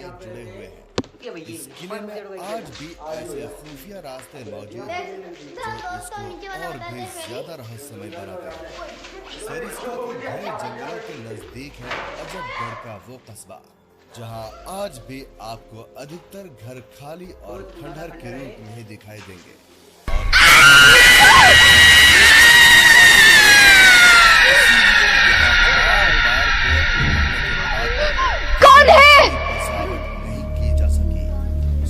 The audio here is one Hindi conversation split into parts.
जुड़े हुए हैं। इस किले में आज भी ऐसे खुफिया रास्ते मौजूद हैं जो इसको और भी ज्यादा रहस्यमय बनाते हैं। सरिस्का के घने जंगलों के नजदीक है अजबगढ़ का वो कस्बा, जहां आज भी आपको अधिकतर घर खाली और खंडहर के रूप में ही दिखाई देंगे। कौन है? नहीं की जा सकी।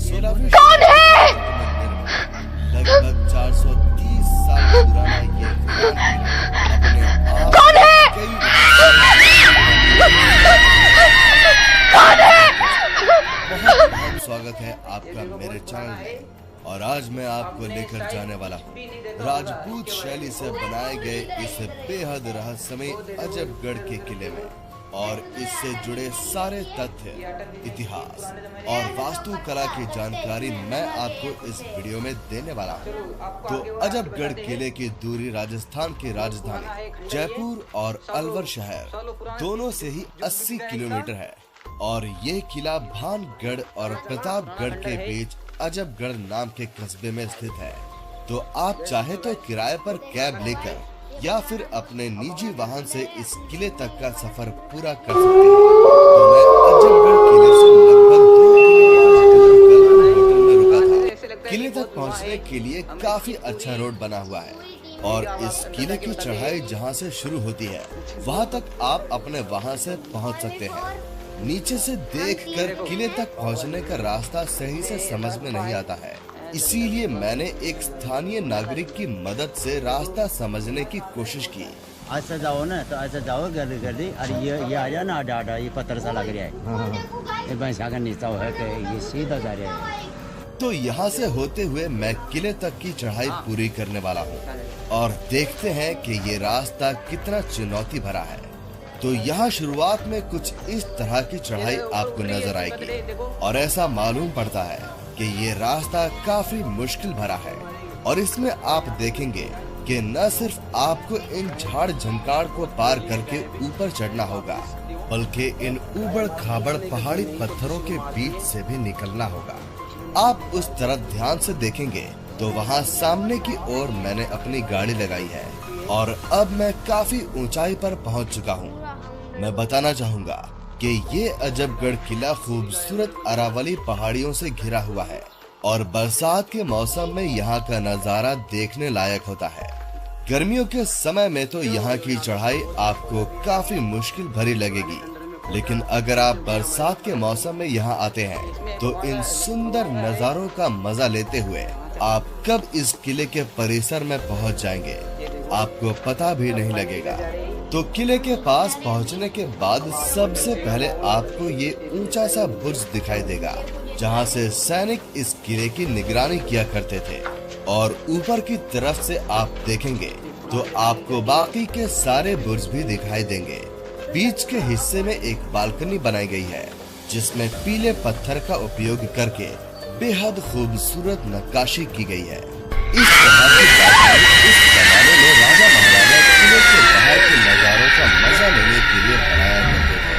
16वीं कौन है? लगभग 430 साल पुराना ये अपने आप कौन है? कौन है? बहुत बहुत स्वागत है आपका मेरे चैनल में। और आज मैं आपको लेकर जाने वाला हूँ राजपूत शैली से बनाए गए इस बेहद रहस्यमय अजबगढ़ के किले में, और इससे जुड़े सारे तथ्य, इतिहास और वास्तुकला की जानकारी मैं आपको इस वीडियो में देने वाला हूँ। तो अजबगढ़ किले की दूरी राजस्थान की राजधानी जयपुर और अलवर शहर दोनों से ही 80 किलोमीटर है, और ये किला भानगढ़ और प्रतापगढ़ के बीच अजबगढ़ नाम के कस्बे में स्थित है। तो आप चाहे तो किराए पर कैब लेकर या फिर अपने निजी वाहन से इस किले तक का सफर पूरा कर सकते हैं। तो मैं अजबगढ़ किले से लगभग 2 किलोमीटर दूर होटल में रुका था। किले तक पहुंचने के लिए काफी अच्छा रोड बना हुआ है, और इस किले की चढ़ाई जहां से शुरू होती है वहां तक आप अपने वाहन से पहुंच सकते हैं। नीचे से देखकर किले तक पहुंचने का रास्ता सही से समझ में नहीं आता है, इसीलिए मैंने एक स्थानीय नागरिक की मदद से रास्ता समझने की कोशिश की। ऐसा जाओ ना, तो ऐसा जाओ गली गली, और ये आ जाए ना आडा आडा, ये पत्थर सा लग रहा है, ये भैंसा का नीचा है कि ये सीधा जा रहा है। तो यहाँ से होते हुए मैं किले तक की चढ़ाई पूरी करने वाला हूँ, और देखते हैं कि ये रास्ता कितना चुनौती भरा है। तो यहाँ शुरुआत में कुछ इस तरह की चढ़ाई आपको नजर आएगी, और ऐसा मालूम पड़ता है कि ये रास्ता काफी मुश्किल भरा है, और इसमें आप देखेंगे कि न सिर्फ आपको इन झाड़ झंकार को पार करके ऊपर चढ़ना होगा, बल्कि इन उबड़ खाबड़ पहाड़ी पत्थरों के बीच से भी निकलना होगा। आप उस तरफ ध्यान से देखेंगे तो वहाँ सामने की ओर मैंने अपनी गाड़ी लगाई है, और अब मैं काफी ऊंचाई पर पहुँच चुका हूँ। मैं बताना चाहूँगा कि ये अजबगढ़ किला खूबसूरत अरावली पहाड़ियों से घिरा हुआ है, और बरसात के मौसम में यहाँ का नजारा देखने लायक होता है। गर्मियों के समय में तो यहाँ की चढ़ाई आपको काफी मुश्किल भरी लगेगी, लेकिन अगर आप बरसात के मौसम में यहाँ आते हैं तो इन सुंदर नजारों का मजा लेते हुए आप कब इस किले के परिसर में पहुँच जाएंगे आपको पता भी नहीं लगेगा। तो किले के पास पहुंचने के बाद सबसे पहले आपको ये ऊंचा सा बुर्ज दिखाई देगा, जहां से सैनिक इस किले की निगरानी किया करते थे। और ऊपर की तरफ से आप देखेंगे तो आपको बाकी के सारे बुर्ज भी दिखाई देंगे। बीच के हिस्से में एक बालकनी बनाई गई है, जिसमें पीले पत्थर का उपयोग करके बेहद खूबसूरत नक्काशी की गई है। इस तरह की बालकनी इस जमाने में राजा महाराजा किले के बाहर के नजारों का मजा लेने के लिए बनाया करते थे।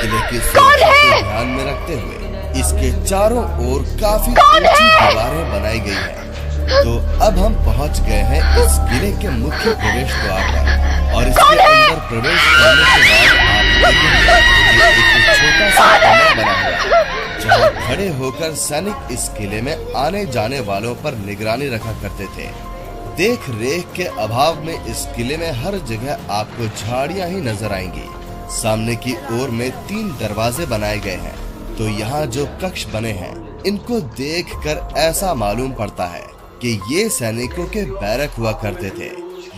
किले की सुरक्षा को ध्यान में रखते हुए इसके चारों ओर काफी ऊंची दीवारें बनाई गई हैं। तो अब हम पहुंच गए हैं इस किले के मुख्य प्रवेश द्वार पर, और इसके अंदर प्रवेश करने के बाद आप देखेंगे कि एक छोटा सा कमरा बना हुआ है, जहाँ खड़े होकर सैनिक इस किले में आने जाने वालों पर निगरानी रखा करते थे। देख रेख के अभाव में इस किले में हर जगह आपको झाड़ियां ही नजर आएंगी। सामने की ओर में 3 दरवाजे बनाए गए हैं। तो यहाँ जो कक्ष बने हैं, इनको देखकर ऐसा मालूम पड़ता है कि ये सैनिकों के बैरक हुआ करते थे,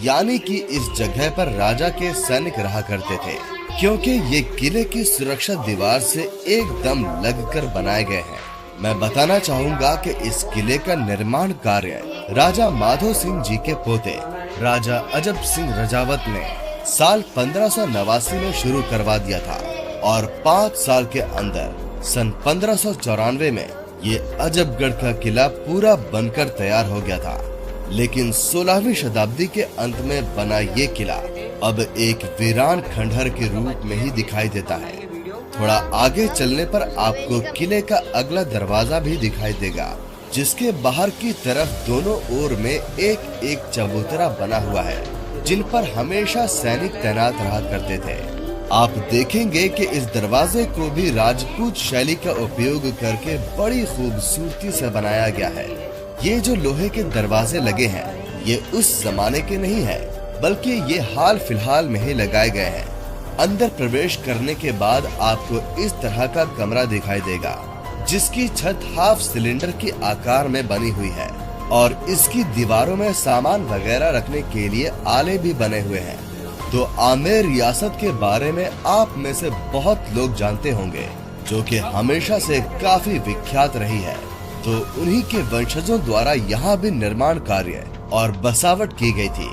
यानी कि इस जगह पर राजा के सैनिक रहा करते थे, क्योंकि ये किले की सुरक्षा दीवार से एकदम लगकर बनाए गए हैं। मैं बताना चाहूँगा कि इस किले का निर्माण कार्य राजा माधो सिंह जी के पोते राजा अजब सिंह रजावत ने साल 1589 में शुरू करवा दिया था, और 5 साल के अंदर सन 1594 में ये अजबगढ़ का किला पूरा बनकर तैयार हो गया था। लेकिन 16वीं शताब्दी के अंत में बना ये किला अब एक वीरान खंडहर के रूप में ही दिखाई देता है। थोड़ा आगे चलने पर आपको किले का अगला दरवाजा भी दिखाई देगा, जिसके बाहर की तरफ दोनों ओर में एक एक चबूतरा बना हुआ है, जिन पर हमेशा सैनिक तैनात रहा करते थे। आप देखेंगे कि इस दरवाजे को भी राजपूत शैली का उपयोग करके बड़ी खूबसूरती से बनाया गया है। ये जो लोहे के दरवाजे लगे हैं, ये उस जमाने के नहीं है, बल्कि ये हाल फिलहाल में ही लगाए गए हैं। अंदर प्रवेश करने के बाद आपको इस तरह का कमरा दिखाई देगा, जिसकी छत हाफ सिलेंडर के आकार में बनी हुई है और इसकी दीवारों में सामान वगैरह रखने के लिए आले भी बने हुए हैं। तो आमेर रियासत के बारे में आप में से बहुत लोग जानते होंगे, जो कि हमेशा से काफी विख्यात रही है। तो उन्हीं के वंशजों द्वारा यहाँ भी निर्माण कार्य और बसावट की गई थी।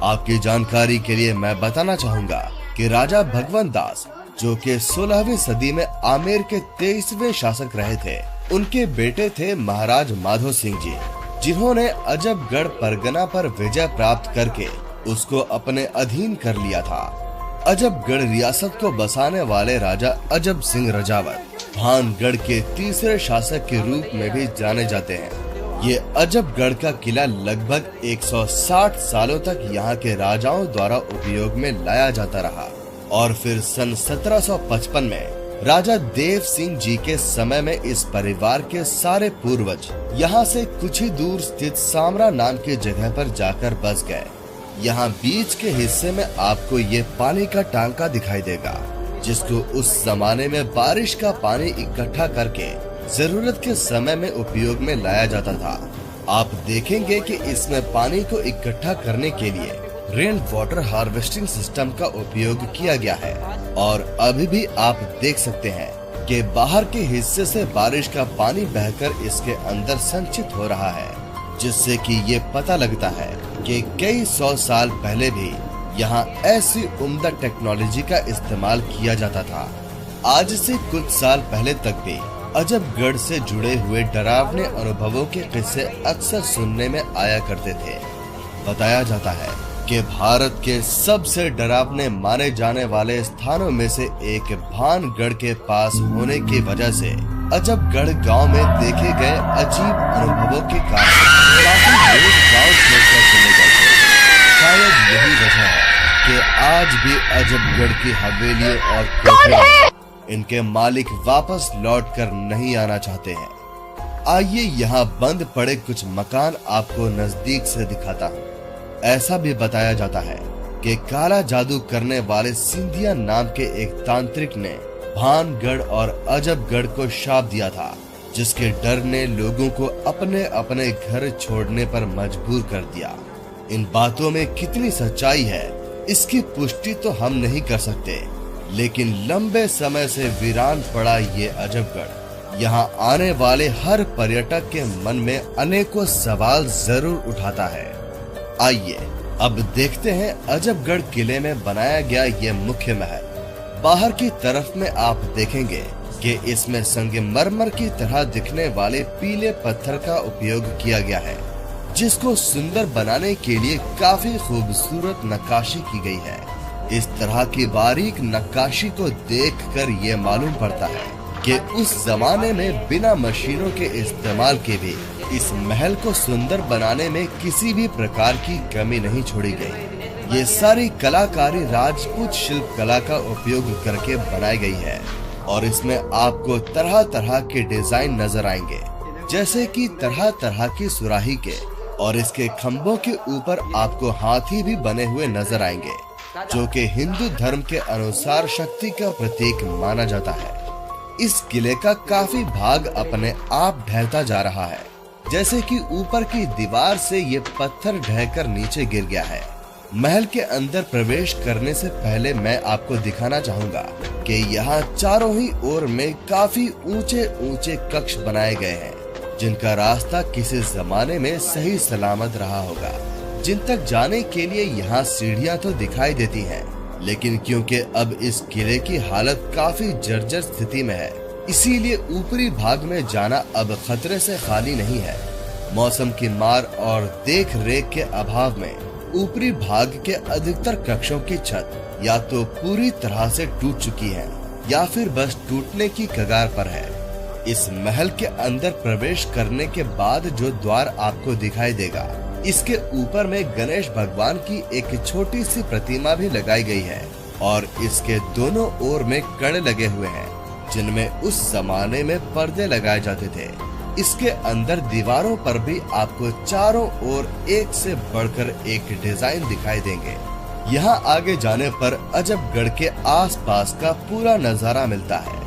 आपकी जानकारी के लिए मैं बताना चाहूँगा कि राजा भगवंत दास, जो कि 16वीं सदी में आमेर के 23वें शासक रहे थे, उनके बेटे थे महाराज माधो सिंह जी, जिन्होंने अजबगढ़ परगना पर विजय प्राप्त करके उसको अपने अधीन कर लिया था। अजबगढ़ रियासत को बसाने वाले राजा अजब सिंह रजावत भानगढ़ के तीसरे शासक के रूप में भी जाने जाते हैं। ये अजबगढ़ का किला लगभग 160 सालों तक यहाँ के राजाओं द्वारा उपयोग में लाया जाता रहा और फिर सन 1755 में राजा देव सिंह जी के समय में इस परिवार के सारे पूर्वज यहाँ से कुछ ही दूर स्थित सामरा नाम की जगह पर जाकर बस गए। यहाँ बीच के हिस्से में आपको ये पानी का टांका दिखाई देगा, जिसको उस जमाने में बारिश का पानी इकट्ठा करके जरूरत के समय में उपयोग में लाया जाता था। आप देखेंगे कि इसमें पानी को इकट्ठा करने के लिए रेन वाटर हार्वेस्टिंग सिस्टम का उपयोग किया गया है और अभी भी आप देख सकते हैं कि बाहर के हिस्से से बारिश का पानी बहकर इसके अंदर संचित हो रहा है, जिससे कि ये पता लगता है कि कई 100 साल पहले भी यहाँ ऐसी उम्दा टेक्नोलॉजी का इस्तेमाल किया जाता था। आज से कुछ साल पहले तक भी अजबगढ़ से जुड़े हुए डरावने अनुभवों के किस्से अक्सर सुनने में आया करते थे। बताया जाता है कि भारत के सबसे डरावने माने जाने वाले स्थानों में से एक भानगढ़ के पास होने की वजह से अजबगढ़ गांव में देखे गए अजीब अनुभवों के कारण काफी लोग गांव छोड़कर चले गए थे। शायद यही वजह है कि आज भी अजबगढ़ की हवेलियों और कोठरियां इनके मालिक वापस लौट कर नहीं आना चाहते हैं। आइए यहाँ बंद पड़े कुछ मकान आपको नजदीक से दिखाता हूँ। ऐसा भी बताया जाता है कि काला जादू करने वाले सिंधिया नाम के एक तांत्रिक ने भानगढ़ और अजबगढ़ को शाप दिया था, जिसके डर ने लोगों को अपने अपने घर छोड़ने पर मजबूर कर दिया। इन बातों में कितनी सच्चाई है, इसकी पुष्टि तो हम नहीं कर सकते, लेकिन लंबे समय से वीरान पड़ा ये अजबगढ़ यहाँ आने वाले हर पर्यटक के मन में अनेकों सवाल जरूर उठाता है। आइए अब देखते हैं अजबगढ़ किले में बनाया गया ये मुख्य महल। बाहर की तरफ में आप देखेंगे कि इसमें संगमरमर की तरह दिखने वाले पीले पत्थर का उपयोग किया गया है, जिसको सुंदर बनाने के लिए काफी खूबसूरत नक्काशी की गई है। इस तरह की बारीक नक्काशी को देखकर ये मालूम पड़ता है कि उस जमाने में बिना मशीनों के इस्तेमाल के भी इस महल को सुंदर बनाने में किसी भी प्रकार की कमी नहीं छोड़ी गई। ये सारी कलाकारी राजपूत शिल्प कला का उपयोग करके बनाई गई है और इसमें आपको तरह तरह के डिजाइन नजर आएंगे, जैसे कि तरह तरह की सुराही के, और इसके खम्भों के ऊपर आपको हाथी भी बने हुए नजर आएंगे, जो कि हिंदू धर्म के अनुसार शक्ति का प्रतीक माना जाता है। इस किले का काफी भाग अपने आप ढहता जा रहा है, जैसे कि ऊपर की दीवार से ये पत्थर ढहकर नीचे गिर गया है। महल के अंदर प्रवेश करने से पहले मैं आपको दिखाना चाहूंगा कि यहाँ चारों ही ओर में काफी ऊंचे ऊंचे कक्ष बनाए गए हैं, जिनका रास्ता किसी जमाने में सही सलामत रहा होगा। जिन तक जाने के लिए यहाँ सीढ़ियाँ तो दिखाई देती हैं, लेकिन क्योंकि अब इस किले की हालत काफी जर्जर स्थिति में है, इसीलिए ऊपरी भाग में जाना अब खतरे से खाली नहीं है। मौसम की मार और देख रेख के अभाव में ऊपरी भाग के अधिकतर कक्षों की छत या तो पूरी तरह से टूट चुकी है या फिर बस टूटने की कगार पर है। इस महल के अंदर प्रवेश करने के बाद जो द्वार आपको दिखाई देगा, इसके ऊपर में गणेश भगवान की एक छोटी सी प्रतिमा भी लगाई गई है और इसके दोनों ओर में कड़े लगे हुए हैं, जिनमें उस जमाने में पर्दे लगाए जाते थे। इसके अंदर दीवारों पर भी आपको चारों ओर एक से बढ़कर एक डिजाइन दिखाई देंगे। यहाँ आगे जाने पर अजबगढ़ के आसपास का पूरा नजारा मिलता है,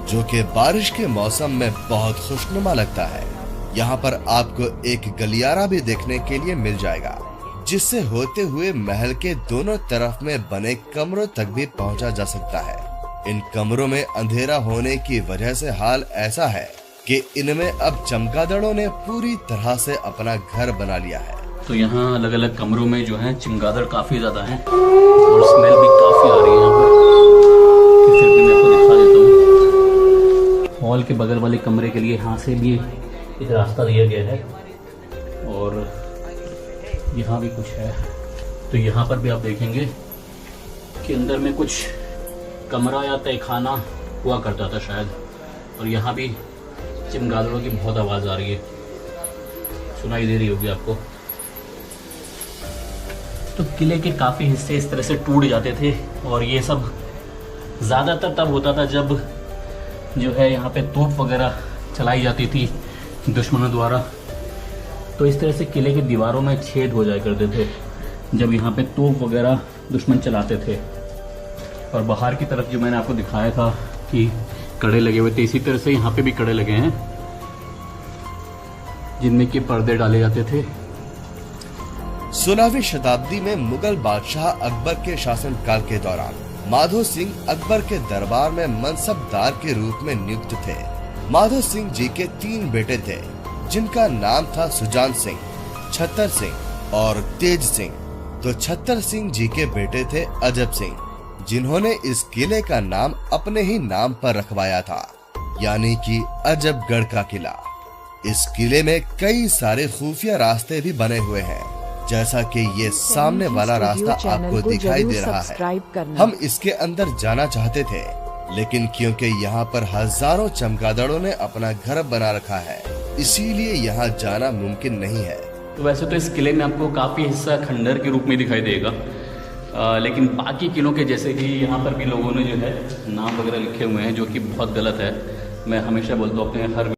जो कि बारिश के मौसम में बहुत खुशनुमा लगता है। यहाँ पर आपको एक गलियारा भी देखने के लिए मिल जाएगा, जिससे होते हुए महल के दोनों तरफ में बने कमरों तक भी पहुँचा जा सकता है। इन कमरों में अंधेरा होने की वजह से हाल ऐसा है कि इनमें अब चमगादड़ों ने पूरी तरह से अपना घर बना लिया है। तो यहाँ अलग अलग कमरों में जो है चमगादड़ काफी ज्यादा हैं और स्मेल भी काफी आ रही है यहाँ पर। फिर भी मैं आपको दिखा देता हूँ। हॉल के बगल वाले कमरे के लिए यहाँ से भी एक रास्ता दिया गया है और यहाँ भी कुछ है। तो यहाँ पर भी आप देखेंगे कि अंदर में कुछ कमरा या तहखाना हुआ करता था शायद, और यहाँ भी चमगादड़ों की बहुत आवाज आ रही है, सुनाई दे रही होगी आपको। तो किले के काफी हिस्से इस तरह से टूट जाते थे और ये सब ज्यादातर तब होता था जब जो है यहाँ पे तोप वगैरह चलाई जाती थी दुश्मनों द्वारा। तो इस तरह से किले की दीवारों में छेद हो जाया करते थे जब यहाँ पे तोप वगैरह दुश्मन चलाते थे। और बाहर की तरफ जो मैंने आपको दिखाया था कि कड़े लगे हुए थे, इसी तरह से यहाँ पे भी कड़े लगे हैं जिनमें कि पर्दे डाले जाते थे। 16वीं शताब्दी में मुगल बादशाह अकबर के शासनकाल के दौरान माधो सिंह अकबर के दरबार में मनसबदार के रूप में नियुक्त थे। माधो सिंह जी के 3 बेटे थे, जिनका नाम था सुजान सिंह, छत्तर सिंह और तेज सिंह। तो छत्तर सिंह जी के बेटे थे अजब सिंह, जिन्होंने इस किले का नाम अपने ही नाम पर रखवाया था, यानी कि अजबगढ़ का किला। इस किले में कई सारे खुफिया रास्ते भी बने हुए हैं, जैसा कि ये सामने वाला रास्ता आपको दिखाई दे रहा है। हम इसके अंदर जाना चाहते थे, लेकिन क्योंकि यहाँ पर हजारों चमगादड़ों ने अपना घर बना रखा है, इसीलिए यहाँ जाना मुमकिन नहीं है। तो वैसे तो इस किले में आपको काफी हिस्सा खंडर के रूप में दिखाई देगा, लेकिन बाकी किलों के जैसे कि यहाँ पर भी लोगों ने जो है नाम वगैरह लिखे हुए हैं, जो कि बहुत गलत है। मैं हमेशा बोलता हूँ अपने हर